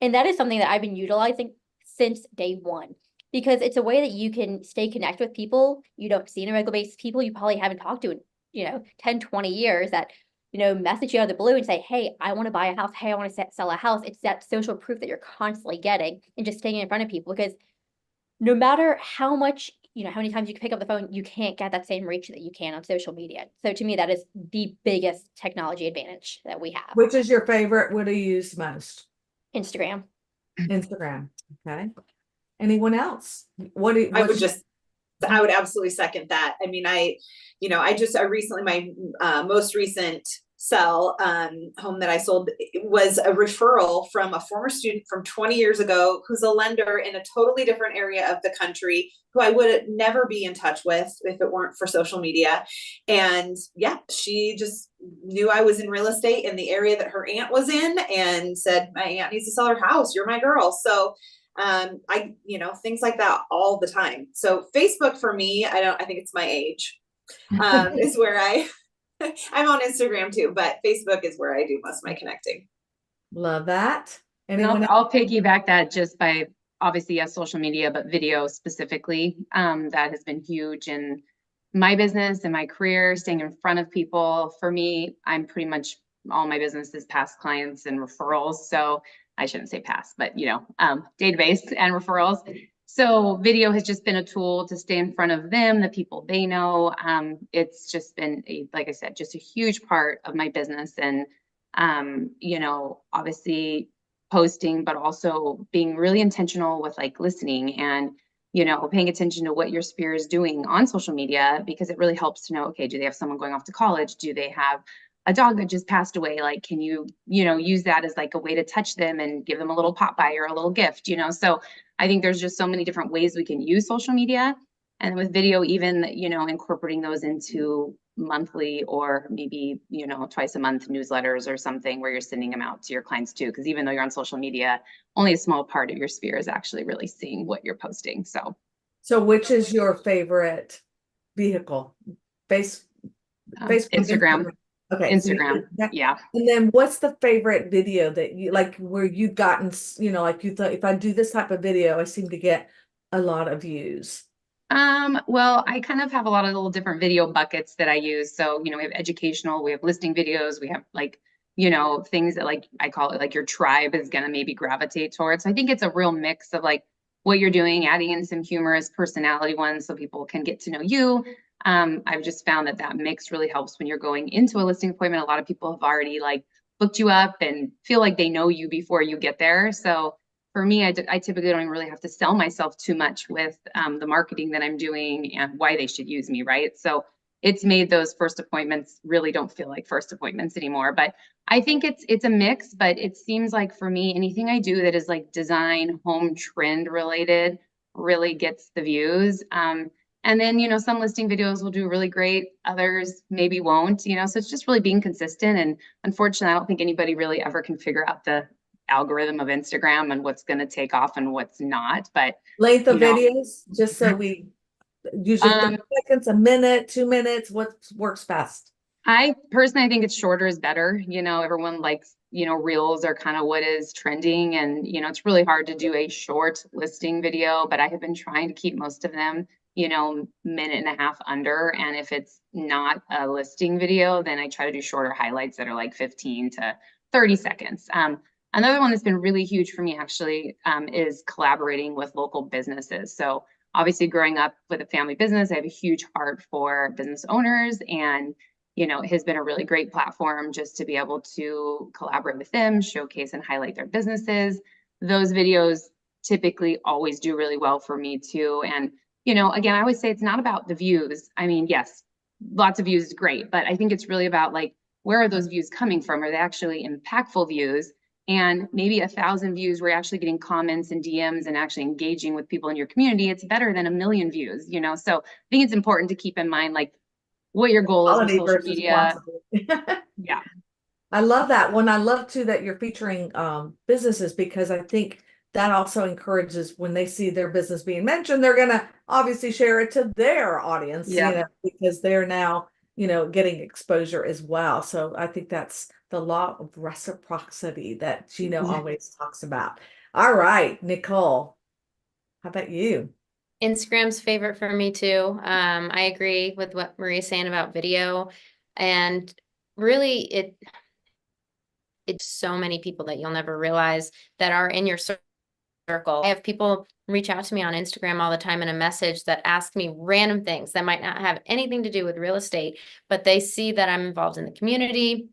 And that is something that I've been utilizing since day one, because it's a way that you can stay connected with people you don't see on a regular basis, people you probably haven't talked to in, you know, 10, 20 years, that, you know, message you out of the blue and say, hey, I want to buy a house. Hey, I want to sell a house. It's that social proof that you're constantly getting and just staying in front of people, because no matter how much, you know, how many times you can pick up the phone, you can't get that same reach that you can on social media. So to me, that is the biggest technology advantage that we have. Which is your favorite? What do you use most? Instagram. Instagram. Okay. Anyone else? I would absolutely second that. I mean, I recently, my most recent home that I sold was a referral from a former student from 20 years ago, who's a lender in a totally different area of the country, who I would never be in touch with if it weren't for social media. And yeah, she just knew I was in real estate in the area that her aunt was in, and said, my aunt needs to sell her house. You're my girl. So things like that all the time. So Facebook for me, I think it's my age, is where I'm on Instagram too, but Facebook is where I do most of my connecting. Love that. And I'll piggyback that just by, obviously, yes, social media, but video specifically. That has been huge in my business and my career, staying in front of people. For me, I'm pretty much, all my business is past clients and referrals. So I shouldn't say past, but, you know, database and referrals. So video has just been a tool to stay in front of them, the people they know. It's just been, like I said, just a huge part of my business. And, obviously posting, but also being really intentional with like listening and, paying attention to what your sphere is doing on social media, because it really helps to know, okay, do they have someone going off to college? Do they have a dog that just passed away? Like, can you, use that as like a way to touch them and give them a little pop by or a little gift, So I think there's just so many different ways we can use social media. And with video, even, incorporating those into monthly or maybe, twice a month newsletters or something where you're sending them out to your clients too. Because even though you're on social media, only a small part of your sphere is actually really seeing what you're posting. So which is your favorite vehicle? Facebook, Instagram. Okay. Instagram. Yeah. And then what's the favorite video that you like, where you've gotten, like you thought, if I do this type of video, I seem to get a lot of views? Well, I kind of have a lot of little different video buckets that I use. So, we have educational, we have listing videos, we have like, things that, like, I call it like your tribe is going to maybe gravitate towards. So I think it's a real mix of like what you're doing, adding in some humorous personality ones so people can get to know you. I've just found that mix really helps when you're going into a listing appointment. A lot of people have already like looked you up and feel like they know you before you get there. So for me, I typically don't really have to sell myself too much with the marketing that I'm doing and why they should use me, right? So it's made those first appointments really don't feel like first appointments anymore. But I think it's a mix, but it seems like for me, anything I do that is like design, home trend related, really gets the views. And then, you know, some listing videos will do really great, others maybe won't, you know, so it's just really being consistent. And unfortunately, I don't think anybody really ever can figure out the algorithm of Instagram and what's going to take off and what's not. But, Length you of know, videos, just so we usually 30 seconds, a minute, 2 minutes, what works best? I personally, I think it's shorter is better. You know, everyone likes, you know, reels are kind of what is trending. And, you know, it's really hard to do a short listing video, but I have been trying to keep most of them, you know, minute and a half under. And if it's not a listing video, then I try to do shorter highlights that are like 15 to 30 seconds. Another one that's been really huge for me actually is collaborating with local businesses. So obviously growing up with a family business, I have a huge heart for business owners, and you know, has been a really great platform just to be able to collaborate with them, showcase and highlight their businesses. Those videos typically always do really well for me too. And, you know, again, I always say it's not about the views. I mean, yes, lots of views is great, but I think it's really about like, where are those views coming from? Are they actually impactful views? And maybe 1,000 views, we're actually getting comments and DMs and actually engaging with people in your community. It's better than 1,000,000 views, you know? So I think it's important to keep in mind, like, what your goal is with Quality social versus media. quantity. Yeah. I love that one. I love too that you're featuring businesses, because I think that also encourages, when they see their business being mentioned, they're gonna obviously share it to their audience, Yeah. you know, because they're now, you know, getting exposure as well. So I think that's the law of reciprocity that Gino always talks about. All right, Nicole, how about you? Instagram's favorite for me too. I agree with what Marie's saying about video, and really it's so many people that you'll never realize that are in your circle. I have people reach out to me on Instagram all the time in a message that ask me random things that might not have anything to do with real estate, but they see that I'm involved in the community.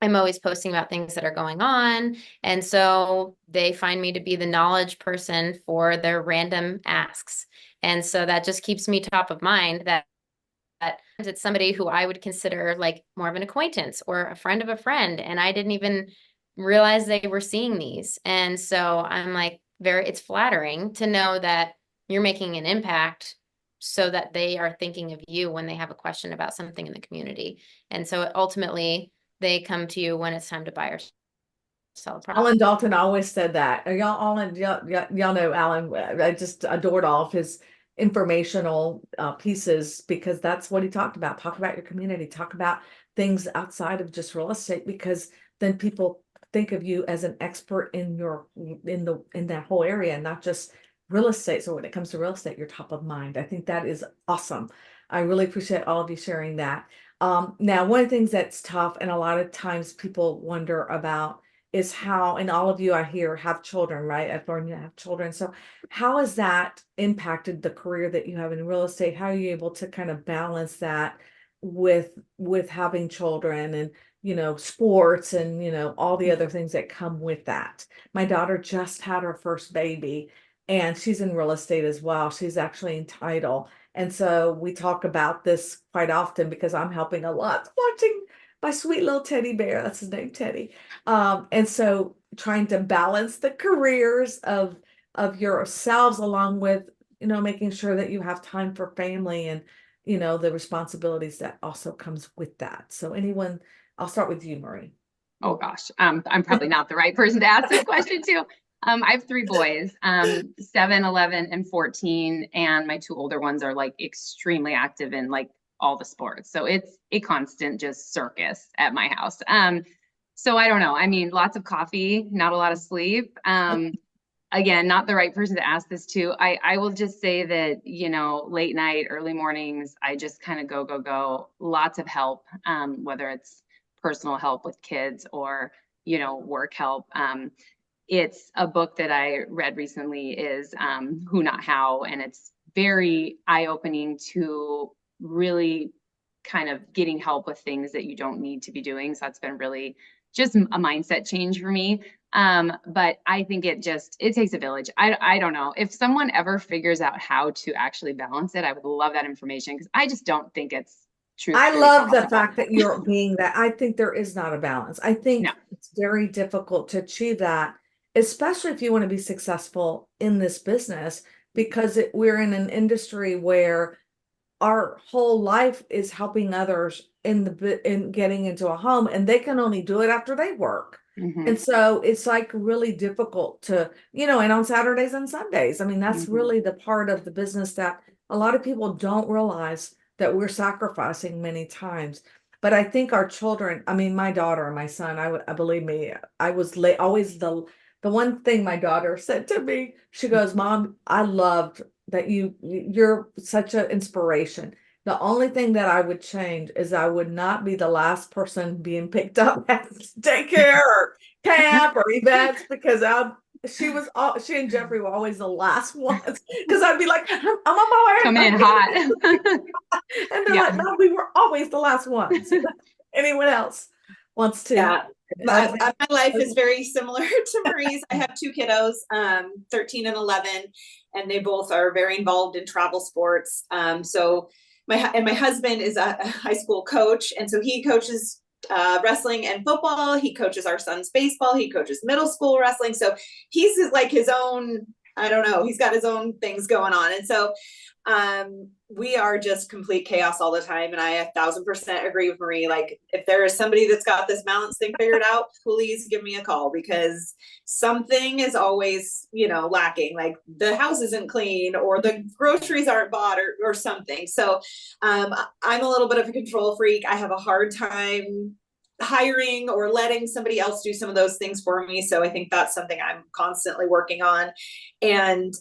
I'm always posting about things that are going on. And so they find me to be the knowledge person for their random asks. And so that just keeps me top of mind, that it's somebody who I would consider like more of an acquaintance or a friend of a friend. And I didn't even realize they were seeing these. And so I'm like, it's flattering to know that you're making an impact so that they are thinking of you when they have a question about something in the community. And so ultimately, they come to you when it's time to buy or sell a product. Alan Dalton always said that. Y'all know Alan. I just adored all of his informational pieces, because that's what he talked about. Talk about your community. Talk about things outside of just real estate, because then people think of you as an expert in that whole area, not just real estate. So when it comes to real estate, you're top of mind. I think that is awesome. I really appreciate all of you sharing that. Now, one of the things that's tough, and a lot of times people wonder about, is how, and all of you I hear have children, right? I've learned you have children. So how has that impacted the career that you have in real estate? How are you able to kind of balance that with having children and, you know, sports and, you know, all the other things that come with that? My daughter just had her first baby, and she's in real estate as well. She's actually in title. And so we talk about this quite often, because I'm helping a lot, watching my sweet little teddy bear. That's his name, Teddy. And so trying to balance the careers of yourselves, along with, you know, making sure that you have time for family and, you know, the responsibilities that also comes with that. So anyone, I'll start with you, Marie. Oh gosh, I'm probably not the right person to ask this question to. I have 3 boys, 7, 11, and 14, and my 2 older ones are like extremely active in like all the sports. So it's a constant just circus at my house. So I don't know. I mean, lots of coffee, not a lot of sleep. Again, not the right person to ask this to. I will just say that, you know, late night, early mornings, I just kind of go. Lots of help, whether it's personal help with kids or, you know, work help. It's a book that I read recently is Who Not How, and it's very eye-opening to really kind of getting help with things that you don't need to be doing. So that's been really just a mindset change for me. But I think it takes a village. I don't know. If someone ever figures out how to actually balance it, I would love that information, because I just don't think it's true. I love the fact that you're being that. I think there is not a balance. I think No. it's very difficult to achieve that, especially if you want to be successful in this business, because we're in an industry where our whole life is helping others in getting into a home, and they can only do it after they work. Mhm. And so it's like really difficult to, and on Saturdays and Sundays. I mean, that's Mhm. really the part of the business that a lot of people don't realize that we're sacrificing many times. But I think our children, I mean, my daughter and my son, I believe me, I was always the one thing my daughter said to me, she goes, Mom, I loved that you're such an inspiration. The only thing that I would change is I would not be the last person being picked up at daycare or camp or events, because she and Jeffrey were always the last ones, because I'd be like, I'm on my way. Coming in hot. And they're Yeah. like, no, we were always the last ones. Anyone else wants to? Yeah. My life is very similar to Marie's. I have two kiddos, 13 and 11, and they both are very involved in travel sports. So my husband is a high school coach, and so he coaches wrestling and football. He coaches our son's baseball. He coaches middle school wrestling. So he's like his own, I don't know, he's got his own things going on. And so we are just complete chaos all the time. And I 1,000% agree with Marie. Like, if there is somebody that's got this balance thing figured out, please give me a call, because something is always, lacking. Like the house isn't clean, or the groceries aren't bought, or something. So I'm a little bit of a control freak. I have a hard time hiring or letting somebody else do some of those things for me. So I think that's something I'm constantly working on. And,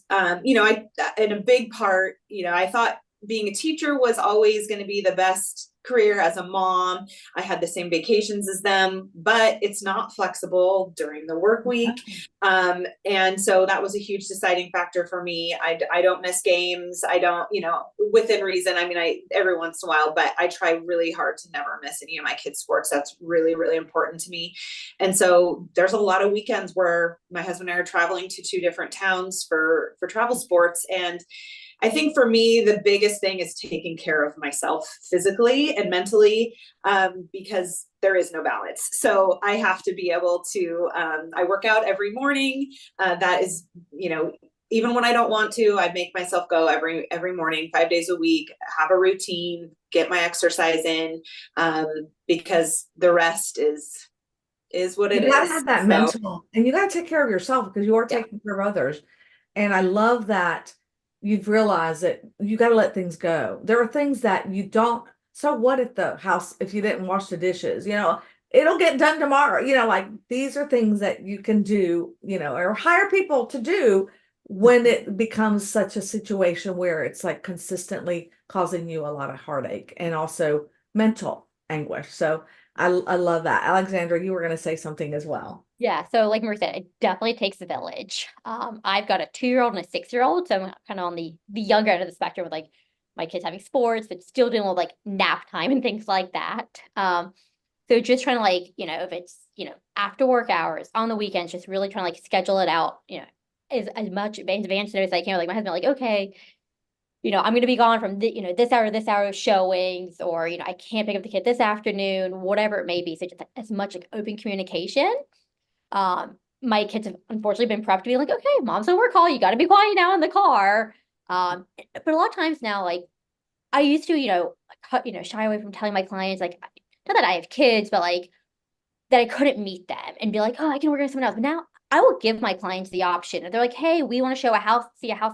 in a big part, I thought being a teacher was always going to be the best career as a mom. I had the same vacations as them, but it's not flexible during the work week. And so that was a huge deciding factor for me. I don't miss games. I don't, within reason. I mean, every once in a while, but I try really hard to never miss any of my kids' sports. That's really, really important to me. And so there's a lot of weekends where my husband and I are traveling to 2 different towns for travel sports. And I think for me, the biggest thing is taking care of myself physically and mentally, because there is no balance. So I have to be able to, I work out every morning. That is, even when I don't want to, I make myself go every morning, 5 days a week, have a routine, get my exercise in, because the rest is what it is. You gotta have that mental, and you gotta take care of yourself, because you are taking care of others. And I love that you've realized that you got to let things go. There are things that you don't. So what if if you didn't wash the dishes, it'll get done tomorrow. Like, these are things that you can do, or hire people to do when it becomes such a situation where it's like consistently causing you a lot of heartache and also mental anguish. So I love that. Alexandra, you were going to say something as well. Yeah, so like Marie said, it definitely takes a village. I've got a 2-year-old and a 6-year-old, so I'm kind of on the younger end of the spectrum, with like my kids having sports, but still doing like nap time and things like that. So just trying to if it's after work hours, on the weekends, just really trying to schedule it out, as much advance notice as I can. Like my husband, okay, I'm going to be gone from this hour to this hour of showings, or I can't pick up the kid this afternoon, whatever it may be. So just as much open communication. My kids have unfortunately been prepped to be like, okay, mom's on work call, you got to be quiet now in the car. But a lot of times now, I used to, shy away from telling my clients, not that I have kids, but that I couldn't meet them and be like, oh, I can work with someone else. But now I will give my clients the option. If they're like, hey, we want to see a house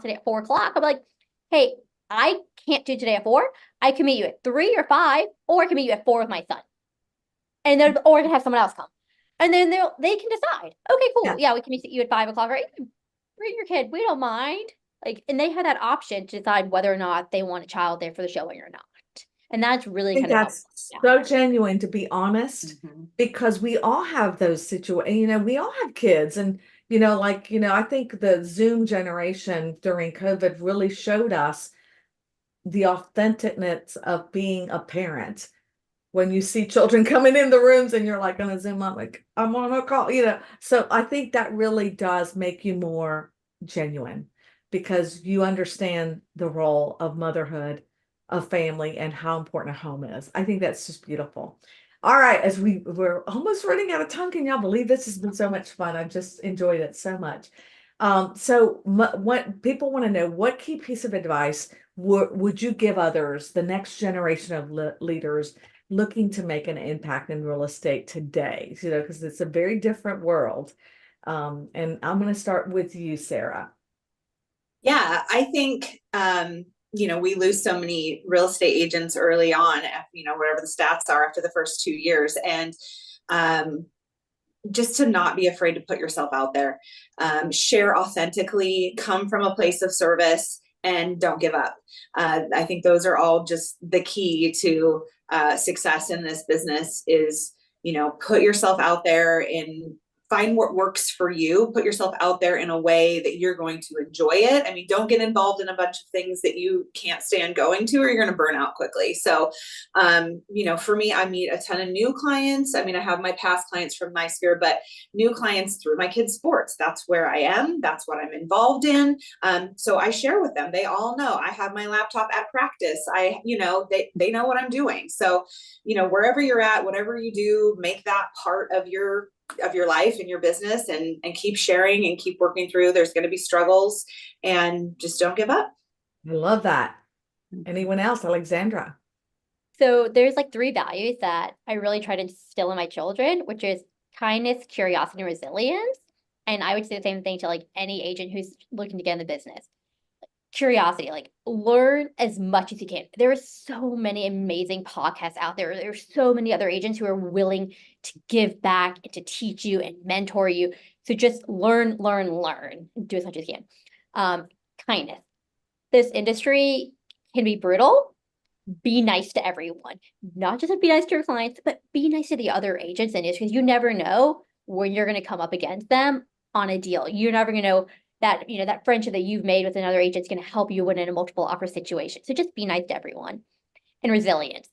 today at 4 o'clock. I'm like, hey, I can't do today at 4. I can meet you at 3 or 5, or I can meet you at 4 with my son. And then, or I can have someone else come. And then they can decide, okay, cool. Yeah, we can meet you at 5 o'clock, right? Bring your kid. We don't mind. And they have that option to decide whether or not they want a child there for the showing or not. And that's really I think that's so genuine, to be honest, because we all have those situations. We all have kids, and I think the Zoom generation during COVID really showed us the authenticness of being a parent. When you see children coming in the rooms and you're like on a Zoom, I'm like, I'm on a call, So I think that really does make you more genuine, because you understand the role of motherhood, of family, and how important a home is. I think that's just beautiful. All right, as we're almost running out of time, can y'all believe this has been so much fun? I've just enjoyed it so much. So what people want to know, what key piece of advice would you give others, the next generation of leaders looking to make an impact in real estate today? You know, because it's a very different world. And I'm going to start with you, Sarah. Yeah, I think, we lose so many real estate agents early on, whatever the stats are after the first 2 years. And just to not be afraid to put yourself out there, share authentically, come from a place of service, and don't give up. I think those are all just the key to success in this business is, put yourself out there and find what works for you, put yourself out there in a way that you're going to enjoy it. I mean, don't get involved in a bunch of things that you can't stand going to, or you're going to burn out quickly. So, for me, I meet a ton of new clients. I mean, I have my past clients from my sphere, but new clients through my kids' sports. That's where I am. That's what I'm involved in. So I share with them. They all know I have my laptop at practice. They know what I'm doing. So, wherever you're at, whatever you do, make that part of your life and your business, and keep sharing and keep working through. There's going to be struggles, and just don't give up. I love that. Anyone else? Alexandra. So there's like 3 values that I really try to instill in my children, which is kindness, curiosity, and resilience. And I would say the same thing to like any agent who's looking to get in the business. Curiosity, like learn as much as you can. There are so many amazing podcasts out there. There's so many other agents who are willing to give back and to teach you and mentor you. So just learn, and do as much as you can. Kindness. This industry can be brutal. Be nice to everyone. Not just be nice to your clients, but be nice to the other agents in it, because you never know when you're going to come up against them on a deal. You're never going to know that, that friendship that you've made with another agent is going to help you win in a multiple offer situation. So just be nice to everyone. And resilience.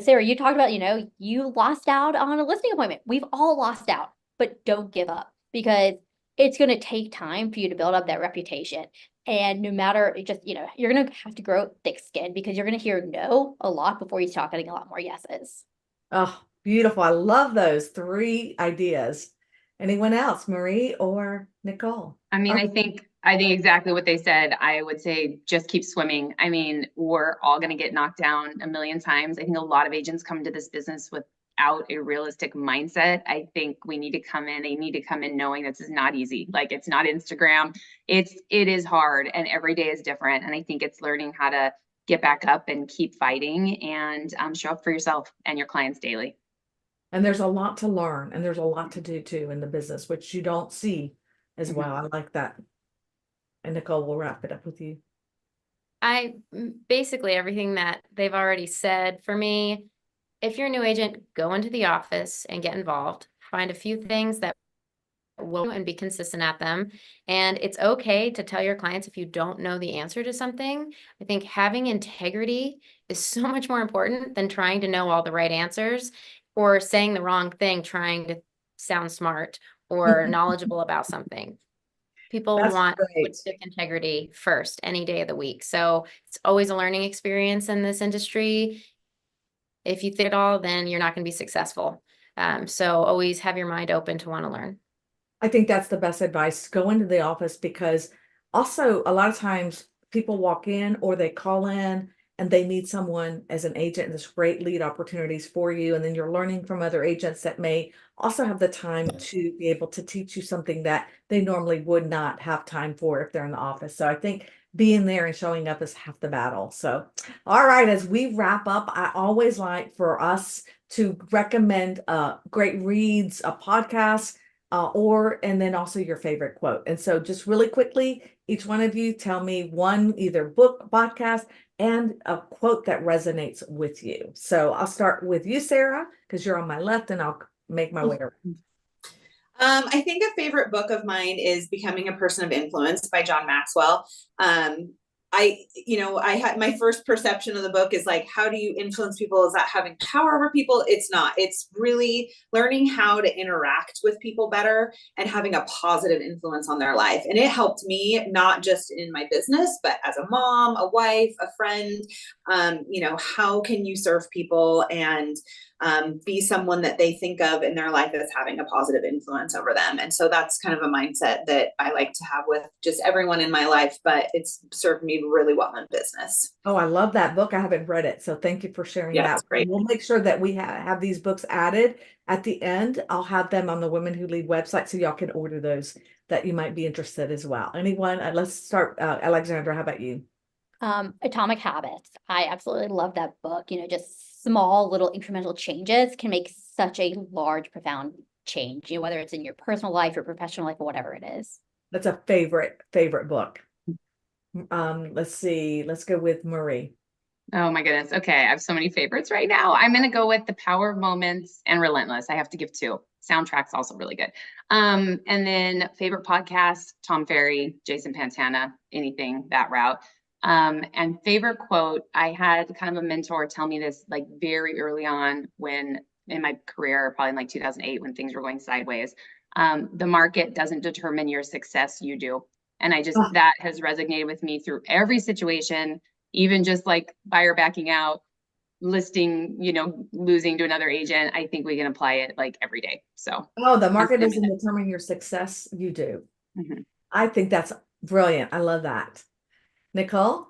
Sarah, you talked about, you lost out on a listing appointment. We've all lost out, but don't give up, because it's going to take time for you to build up that reputation. And no matter, you're going to have to grow thick skin, because you're going to hear no a lot before you start getting a lot more yeses. Oh, beautiful. I love those 3 ideas. Anyone else, Marie or Nicole? I mean, I think exactly what they said. I would say just keep swimming. I mean, we're all going to get knocked down a million times. I think a lot of agents come into this business without a realistic mindset. I think they need to come in knowing this is not easy. Like, it's not Instagram. It is hard, and every day is different. And I think it's learning how to get back up and keep fighting, and show up for yourself and your clients daily. And there's a lot to learn, and there's a lot to do too in the business, which you don't see as well. I like that. And Nicole, we'll wrap it up with you. Basically everything that they've already said. For me, if you're a new agent, go into the office and get involved. Find a few things that will, and be consistent at them. And it's okay to tell your clients if you don't know the answer to something. I think having integrity is so much more important than trying to know all the right answers, or saying the wrong thing, trying to sound smart or knowledgeable about something. People want integrity first any day of the week. So it's always a learning experience in this industry. If you think it all, then you're not going to be successful. So always have your mind open to want to learn. I think that's the best advice. Go into the office, because also a lot of times people walk in or they call in and they need someone as an agent, and there's great lead opportunities for you. And then you're learning from other agents that may also have the time to be able to teach you something that they normally would not have time for if they're in the office. So I think being there and showing up is half the battle. So, all right, as we wrap up, I always like for us to recommend great reads, a podcast, and then also your favorite quote. And so just really quickly, each one of you tell me one, either book, podcast, and a quote that resonates with you. So I'll start with you, Sarah, because you're on my left, and I'll make my way around. I think a favorite book of mine is Becoming a Person of Influence by John Maxwell. I had my first perception of the book is like, how do you influence people? Is that having power over people? It's not. It's really learning how to interact with people better and having a positive influence on their life. And it helped me not just in my business, but as a mom, a wife, a friend. How can you serve people and be someone that they think of in their life as having a positive influence over them. And so that's kind of a mindset that I like to have with just everyone in my life, but it's served me really well in business. Oh, I love that book. I haven't read it, so thank you for sharing Yeah, that. it's great. We'll make sure that we have these books added at the end. I'll have them on the Women Who Lead website, so y'all can order those that you might be interested as well. Anyone? Let's start. Alexandra, how about you? Atomic Habits. I absolutely love that book. Just small little incremental changes can make such a large, profound change, whether it's in your personal life or professional life or whatever it is. That's a favorite book. Let's see. Let's go with Marie. Oh my goodness. Okay. I have so many favorites right now. I'm going to go with The Power of Moments and Relentless. I have to give two. Soundtrack's also really good. And then favorite podcast, Tom Ferry, Jason Pantana, anything that route. And favorite quote, I had kind of a mentor tell me this like very early on when in my career, probably in like 2008, when things were going sideways. The market doesn't determine your success, you do. And that has resonated with me through every situation, even just like buyer backing out, listing, losing to another agent. I think we can apply it like every day. So, the market doesn't determine your success. You do. Mm-hmm. I think that's brilliant. I love that. Nicole?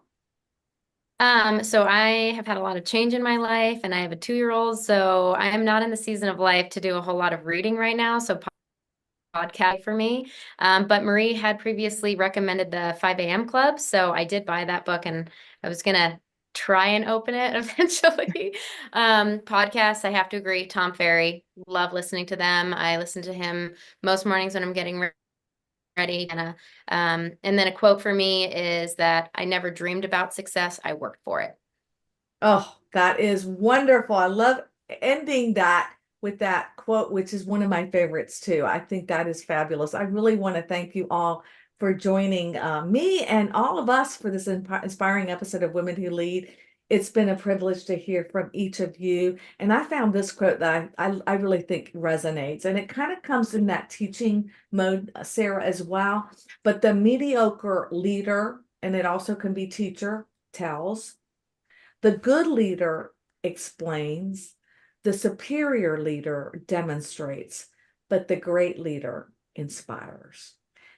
So I have had a lot of change in my life, and I have a 2-year-old, so I am not in the season of life to do a whole lot of reading right now. So podcast for me. But Marie had previously recommended the 5 a.m. Club. So I did buy that book, and I was going to try and open it eventually. Podcasts, I have to agree. Tom Ferry, love listening to them. I listen to him most mornings when I'm getting ready. And then a quote for me is that I never dreamed about success. I worked for it. Oh, that is wonderful. I love ending that with that quote, which is one of my favorites too. I think that is fabulous. I really want to thank you all for joining me and all of us for this inspiring episode of Women Who Lead. It's been a privilege to hear from each of you. And I found this quote that I really think resonates. And it kind of comes in that teaching mode, Sarah, as well. But the mediocre leader, and it also can be teacher, tells. The good leader explains, the superior leader demonstrates, but the great leader inspires.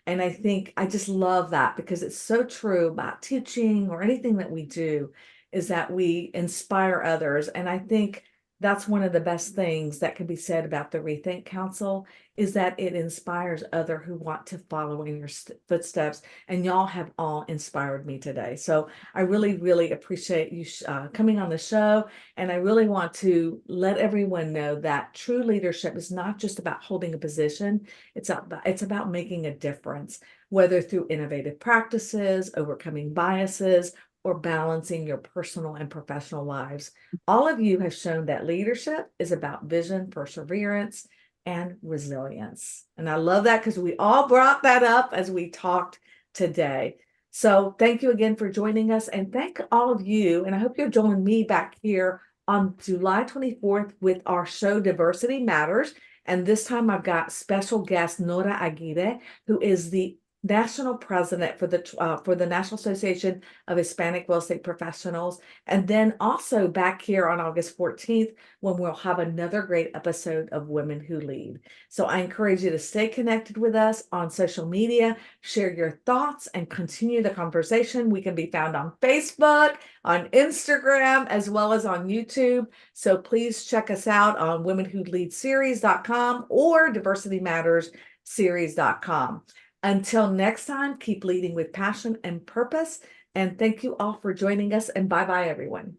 And I think I just love that because it's so true about teaching or anything that we do is that we inspire others. And I think that's one of the best things that can be said about the ReThink Council is that it inspires others who want to follow in your footsteps. And y'all have all inspired me today. So I really, really appreciate you coming on the show. And I really want to let everyone know that true leadership is not just about holding a position. It's about making a difference, whether through innovative practices, overcoming biases, or balancing your personal and professional lives. All of you have shown that leadership is about vision, perseverance, and resilience. And I love that because we all brought that up as we talked today. So thank you again for joining us, and thank all of you. And I hope you'll join me back here on July 24th with our show Diversity Matters. And this time I've got special guest Nora Aguirre, who is the national president for the National Association of Hispanic Real Estate Professionals. And then also back here on August 14th, when we'll have another great episode of Women Who Lead. So I encourage you to stay connected with us on social media, share your thoughts, and continue the conversation. We can be found on Facebook, on Instagram, as well as on YouTube. So please check us out on womenwholeadseries.com or diversitymattersseries.com. Until next time, keep leading with passion and purpose. And thank you all for joining us. And bye-bye, everyone.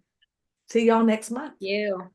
See y'all next month. You.